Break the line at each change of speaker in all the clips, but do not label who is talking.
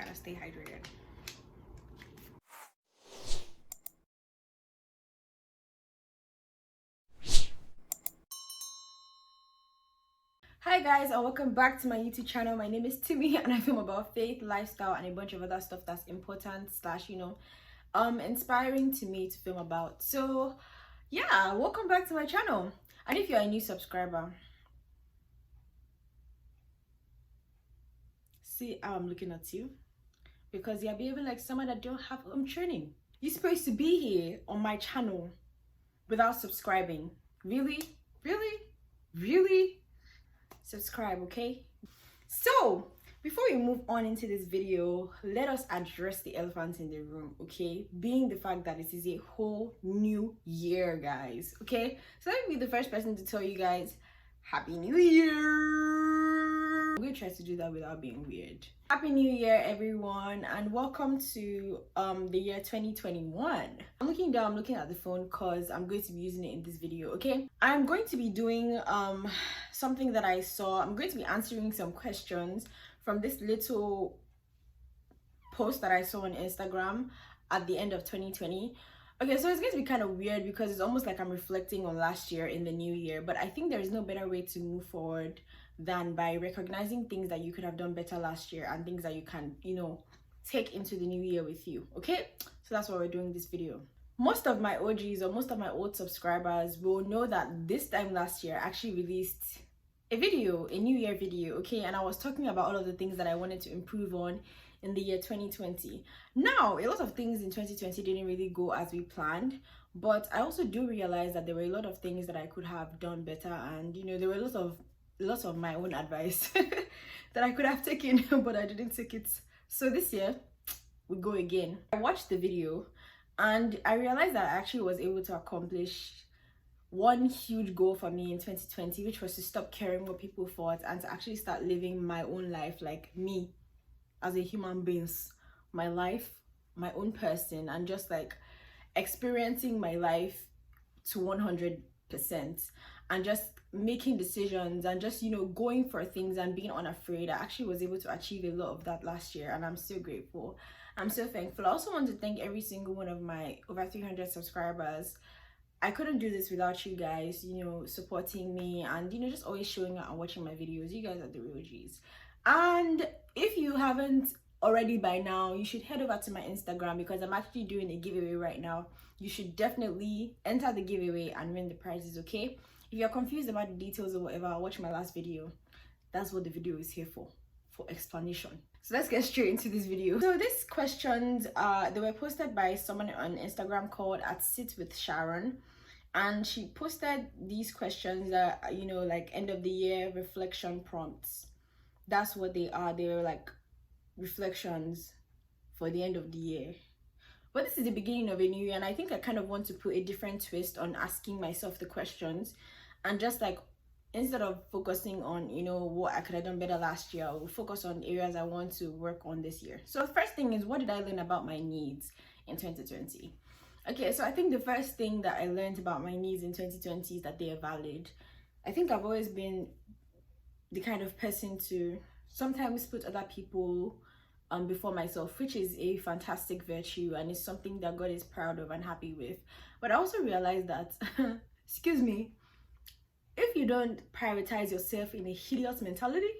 gotta stay hydrated. Hi guys, and welcome back to my YouTube channel. My name is Timmy and I film about faith, lifestyle, and a bunch of other stuff that's important slash inspiring to me to film about. So yeah, welcome back to my channel. And if you're a new subscriber, see how I'm looking at you, because you're behaving like someone that don't have training. You're supposed to be here on my channel without subscribing. Really? Subscribe, okay? So before we move on into this video, let us address the elephant in the room, okay? Being the fact that it is a whole new year, guys, okay? So let me be the first person to tell you guys Happy New Year. I'm gonna try to do that without being weird. Happy New Year, everyone, and welcome to the year 2021. I'm looking down, I'm looking at the phone because I'm going to be using it in this video, okay? I'm going to be doing something that I saw. I'm going to be answering some questions from this little post that I saw on Instagram at the end of 2020. Okay, so it's going to be kind of weird because it's almost like I'm reflecting on last year in the new year, but I think there's no better way to move forward than by recognizing things that you could have done better last year and things that you can, take into the new year with you, okay? So that's why we're doing this video. Most of my OGs or most of my old subscribers will know that this time last year I actually released a video, a new year video, okay? And I was talking about all of the things that I wanted to improve on in the year 2020. Now, a lot of things in 2020 didn't really go as we planned, but I also do realize that there were a lot of things that I could have done better, and there were lots of my own advice that I could have taken, but I didn't take it. So this year we go again. I watched the video and I realized that I actually was able to accomplish one huge goal for me in 2020, which was to stop caring what people thought and to actually start living my own life, like me as a human being, my life, my own person, and just like experiencing my life to 100% and just making decisions and just going for things and being unafraid. I actually was able to achieve a lot of that last year, and I'm so grateful. I'm so thankful. I also want to thank every single one of my over 300 subscribers. I couldn't do this without you guys, supporting me and just always showing up and watching my videos. You guys are the real G's. And if you haven't already by now, you should head over to my Instagram because I'm actually doing a giveaway right now. You should definitely enter the giveaway and win the prizes, okay? If you're confused about the details or whatever, watch my last video. That's what the video is here for explanation. So let's get straight into this video. So these questions they were posted by someone on Instagram called @sitwithsharon, and she posted these questions that like end of the year reflection prompts. That's what they are. They were like reflections for the end of the year. But this is the beginning of a new year, and I think I kind of want to put a different twist on asking myself the questions, and just like instead of focusing on what I could have done better last year, I will focus on areas I want to work on this year. So the first thing is, what did I learn about my needs in 2020? Okay, so I think the first thing that I learned about my needs in 2020 is that they are valid. I think I've always been the kind of person to sometimes put other people before myself, which is a fantastic virtue and is something that God is proud of and happy with. But I also realized that excuse me, if you don't prioritize yourself in a hideous mentality,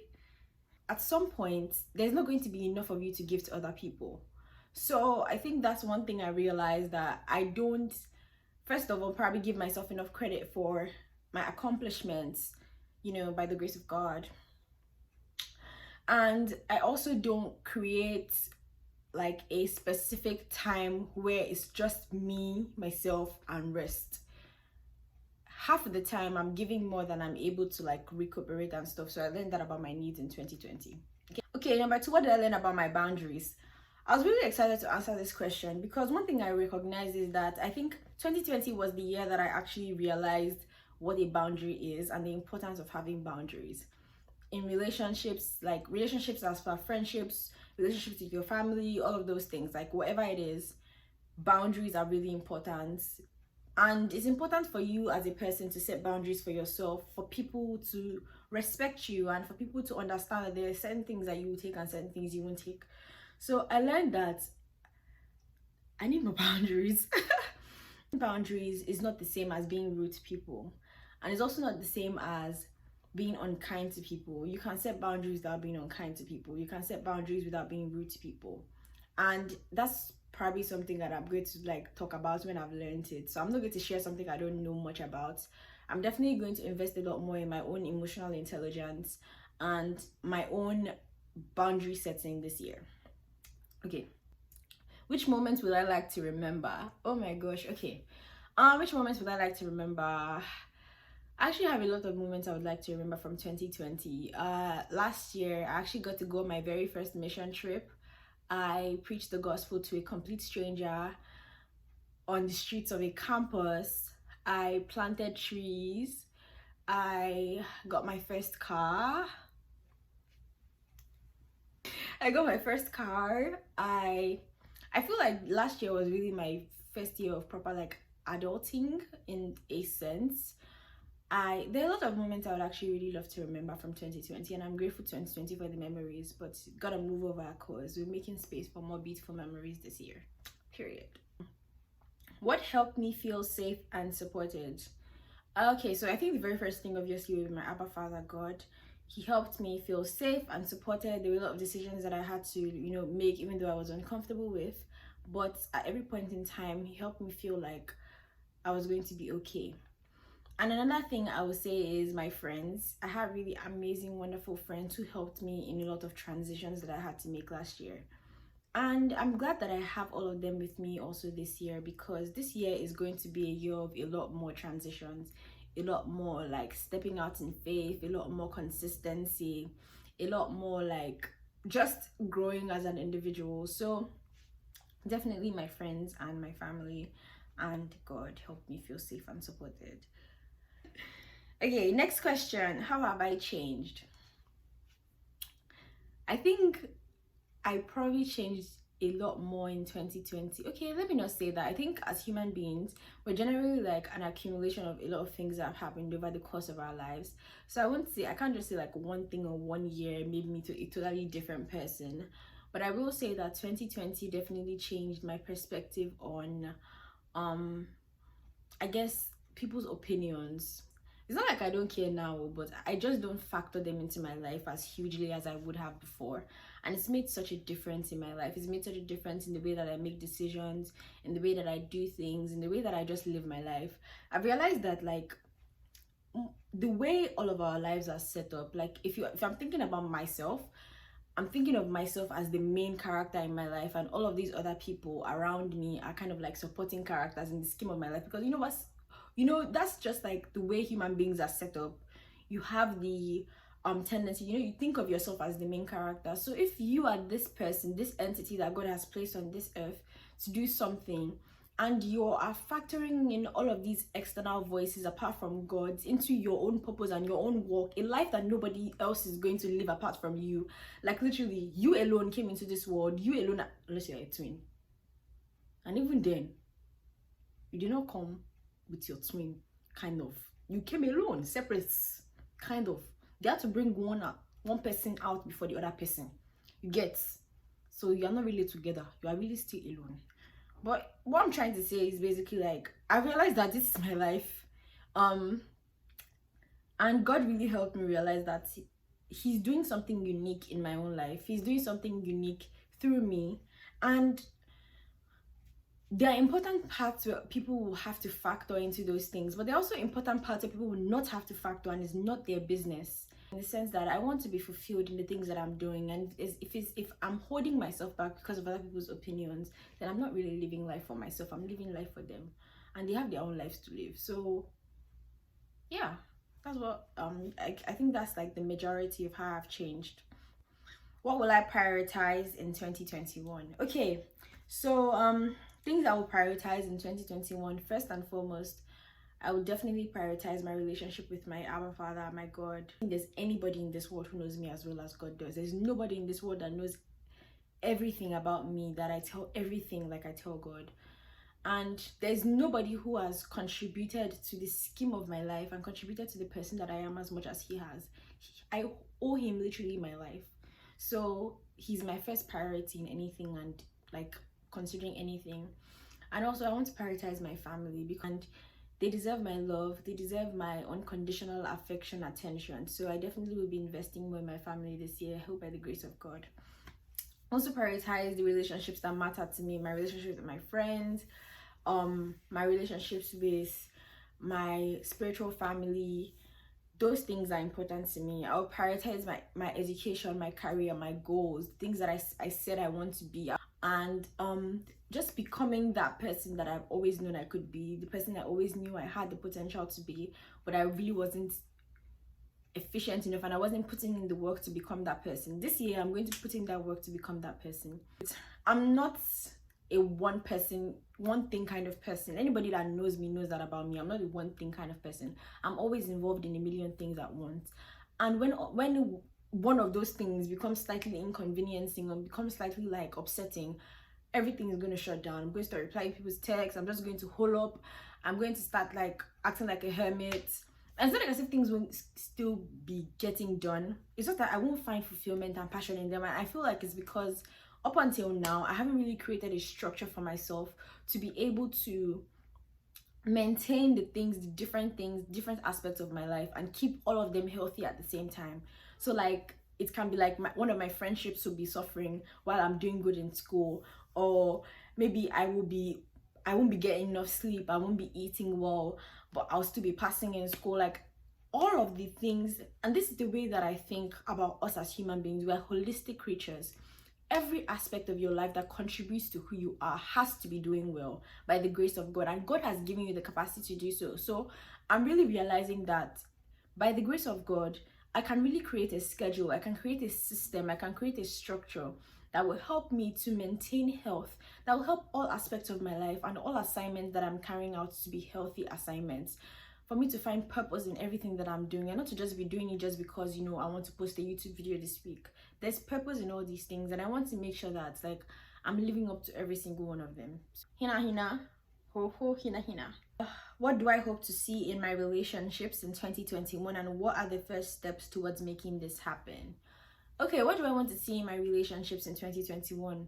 at some point there's not going to be enough of you to give to other people. So I think that's one thing I realized, that I don't, first of all, probably give myself enough credit for my accomplishments, by the grace of God. And I also don't create like a specific time where it's just me, myself, and rest. Half of the time I'm giving more than I'm able to like recuperate and stuff. So I learned that about my needs in 2020. Okay, number two, what did I learn about my boundaries? I was really excited to answer this question because one thing I recognize is that I think 2020 was the year that I actually realized what a boundary is and the importance of having boundaries in relationships, like relationships as far friendships, relationships with your family, all of those things, like whatever it is, boundaries are really important. And it's important for you as a person to set boundaries for yourself, for people to respect you, and for people to understand that there are certain things that you will take and certain things you won't take. So I learned that I need more boundaries. Boundaries is not the same as being rude to people, and it's also not the same as being unkind to people. You can set boundaries without being unkind to people. You can set boundaries without being rude to people, and that's probably something that I'm going to like talk about when I've learned it. So I'm not going to share something I don't know much about. I'm definitely going to invest a lot more in my own emotional intelligence and my own boundary setting this year. Okay, which moments would I like to remember? Oh my gosh. Okay, which moments would I like to remember? I actually have a lot of moments I would like to remember from 2020. Last year I actually got to go on my very first mission trip. I preached the gospel to a complete stranger on the streets of a campus. I planted trees. I got my first car. I feel like last year was really my first year of proper like adulting in a sense. There are a lot of moments I would actually really love to remember from 2020, and I'm grateful 2020 for the memories, but gotta move over because we're making space for more beautiful memories this year. Period. What helped me feel safe and supported? Okay, so I think the very first thing obviously with my Abba Father God, he helped me feel safe and supported. There were a lot of decisions that I had to, make even though I was uncomfortable with, but at every point in time, he helped me feel like I was going to be okay. And another thing I would say is my friends. I have really amazing, wonderful friends who helped me in a lot of transitions that I had to make last year. And I'm glad that I have all of them with me also this year, because this year is going to be a year of a lot more transitions, a lot more like stepping out in faith, a lot more consistency, a lot more like just growing as an individual. So definitely my friends and my family and God helped me feel safe and supported. Okay, next question. How have I changed? I think I probably changed a lot more in 2020. Okay, let me not say that. I think as human beings, we're generally like an accumulation of a lot of things that have happened over the course of our lives. So I can't just say like one thing or one year made me to a totally different person. But I will say that 2020 definitely changed my perspective on, I guess, people's opinions. It's not like I don't care now, but I just don't factor them into my life as hugely as I would have before. And it's made such a difference in my life. It's made such a difference in the way that I make decisions, in the way that I do things, in the way that I just live my life. I've realized that like the way all of our lives are set up, like if I'm thinking about myself, I'm thinking of myself as the main character in my life, and all of these other people around me are kind of like supporting characters in the scheme of my life. Because that's just like the way human beings are set up. You have the tendency, you think of yourself as the main character. So if you are this person, this entity that God has placed on this earth to do something, and you are factoring in all of these external voices apart from God into your own purpose and your own work, a life that nobody else is going to live apart from you, like literally you alone came into this world, you alone, unless you're a twin, and even then you did not come with your twin. Kind of, you came alone, separate, kind of. They had to bring one person out before the other person, you get. So you're not really together, you are really still alone. But what I'm trying to say is basically like I realized that this is my life, and God really helped me realize that he's doing something unique in my own life. He's doing something unique through me, and there are important parts where people will have to factor into those things, but there are also important parts where people will not have to factor, and it's not their business. In the sense that I want to be fulfilled in the things that I'm doing, and if I'm holding myself back because of other people's opinions, then I'm not really living life for myself. I'm living life for them, and they have their own lives to live. So yeah, that's what I think that's like the majority of how I've changed. What will I prioritize in 2021? Okay, so things I will prioritize in 2021, first and foremost, I would definitely prioritize my relationship with my Abba Father, my God. I think there's anybody in this world who knows me as well as God does. There's nobody in this world that knows everything about me, that I tell everything like I tell God. And there's nobody who has contributed to the scheme of my life and contributed to the person that I am as much as he has. I owe him literally my life. So he's my first priority in anything, and like considering anything. And also I want to prioritize my family because they deserve my love, they deserve my unconditional affection, attention. So I definitely will be investing more in my family this year, I hope, by the grace of God. Also prioritize the relationships that matter to me, my relationships with my friends, my relationships with my spiritual family. Those things are important to me. I'll prioritize my education, my career, my goals, things that I said I want to be, and just becoming that person that I've always known I could be, the person I always knew I had the potential to be, but I really wasn't efficient enough and I wasn't putting in the work to become that person. This year I'm going to put in that work to become that person. I'm not a one thing kind of person. Anybody that knows me knows that about me. I'm not a one thing kind of person. I'm always involved in a million things at once. And when one of those things becomes slightly inconveniencing or becomes slightly like upsetting, everything is going to shut down. I'm going to start replying people's texts. I'm just going to hole up. I'm going to start like acting like a hermit. And it's not like as if things won't still be getting done. It's just that I won't find fulfillment and passion in them. And I feel like it's because up until now, I haven't really created a structure for myself to be able to maintain the different aspects of my life and keep all of them healthy at the same time. So like it can be like one of my friendships will be suffering while I'm doing good in school, or maybe I won't be getting enough sleep, I won't be eating well, but I'll still be passing in school. Like all of the things. And this is the way that I think about us as human beings. We're holistic creatures. Every aspect of your life that contributes to who you are has to be doing well by the grace of God, and God has given you the capacity to do so. So I'm really realizing that by the grace of God, I can really create a schedule, I can create a system, I can create a structure that will help me to maintain health, that will help all aspects of my life and all assignments that I'm carrying out to be healthy assignments, for me to find purpose in everything that I'm doing, and not to just be doing it just because, you know, I want to post a YouTube video this week. There's purpose in all these things, and I want to make sure that like I'm living up to every single one of them. Hina hina, ho ho hina hina. What do I hope to see in my relationships in 2021, and what are the first steps towards making this happen? Okay, what do I want to see in my relationships in 2021?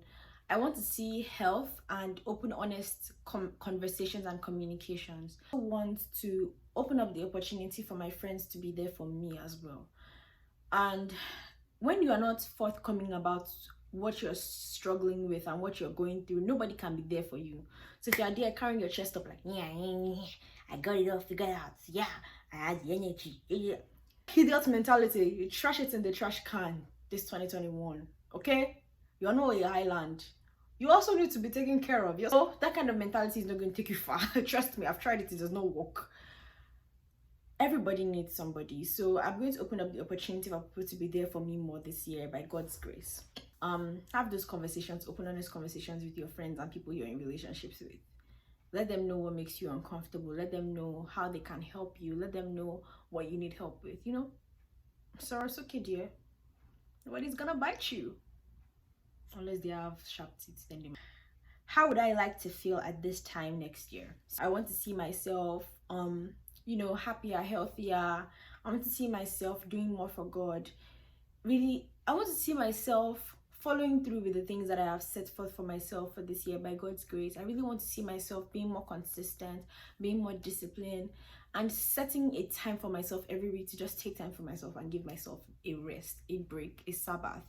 I want to see health and open, honest conversations and communications. I want to open up the opportunity for my friends to be there for me as well. And when you are not forthcoming about what you're struggling with and what you're going through, nobody can be there for you. So if you're there carrying your chest up like, yeah, I got it all figured out, yeah, I had the energy, yeah. Idiot mentality, you trash it in the trash can this 2021, okay? You're not a island. You also need to be taken care of. So that kind of mentality is not going to take you far. Trust me, I've tried it, it does not work. Everybody needs somebody. So I'm going to open up the opportunity for people to be there for me more this year by God's grace. Have those conversations, open, honest conversations with your friends and people you're in relationships with. Let them know what makes you uncomfortable. Let them know how they can help you. Let them know what you need help with, you know? So it's okay, dear. Nobody's gonna bite you. Unless they have sharp teeth, then they... How would I like to feel at this time next year? So I want to see myself, you know, happier, healthier. I want to see myself doing more for God. Really, I want to see myself following through with the things that I have set forth for myself for this year by God's grace. I really want to see myself being more consistent, being more disciplined, and setting a time for myself every week to just take time for myself and give myself a rest, a break, a Sabbath.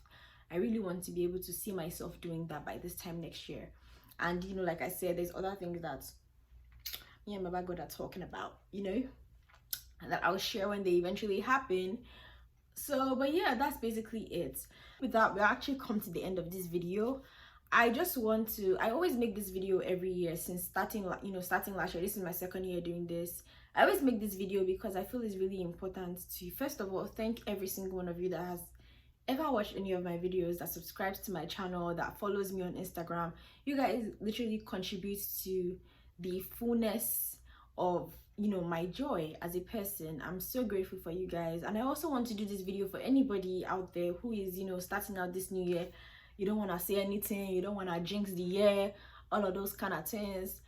I really want to be able to see myself doing that by this time next year. And, you know, like I said, there's other things that me and Baba God are talking about, you know, that I'll share when they eventually happen. So, but yeah, that's basically it. With that, we actually come to the end of this video. I just want to, I always make this video every year since starting last year. This is my second year doing this. I always make this video because I feel it's really important to, first of all, thank every single one of you that has ever watched any of my videos, that subscribes to my channel, that follows me on Instagram. You guys literally contribute to the fullness of, you know, my joy as a person. I'm so grateful for you guys. And I also want to do this video for anybody out there who is, you know, starting out this new year. You don't want to say anything, you don't want to jinx the year, all of those kind of things.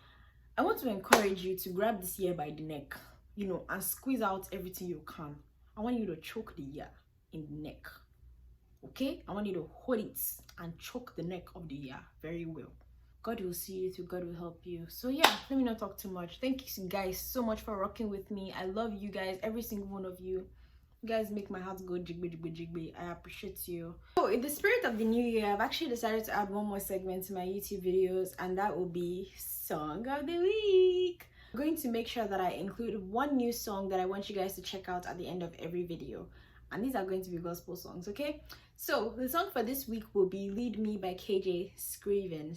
I want to encourage you to grab this year by the neck, you know, and squeeze out everything you can. I want you to choke the year in the neck. Okay, I want you to hold it and choke the neck of the year very well. God will see you through, God will help you. So yeah, let me not talk too much. Thank you guys so much for rocking with me. I love you guys, every single one of you. You guys make my heart go jigby jigby jigby. I appreciate you. So in the spirit of the new year, I've actually decided to add one more segment to my YouTube videos, and that will be Song of the Week. I'm going to make sure that I include one new song that I want you guys to check out at the end of every video, and these are going to be gospel songs. Okay, so the song for this week will be Lead Me by KJ Scriven.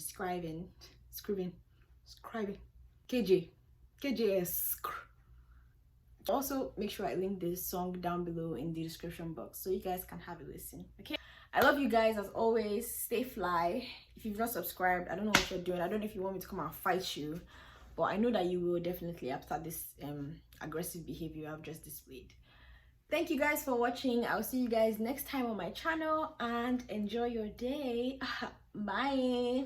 KJS. Also, make sure I link this song down below in the description box so you guys can have a listen. Okay, I love you guys as always. Stay fly. If you've not subscribed, I don't know what you're doing. I don't know if you want me to come and fight you, but I know that you will definitely after this aggressive behavior I've just displayed. Thank you guys for watching. I'll see you guys next time on my channel, and enjoy your day. Bye.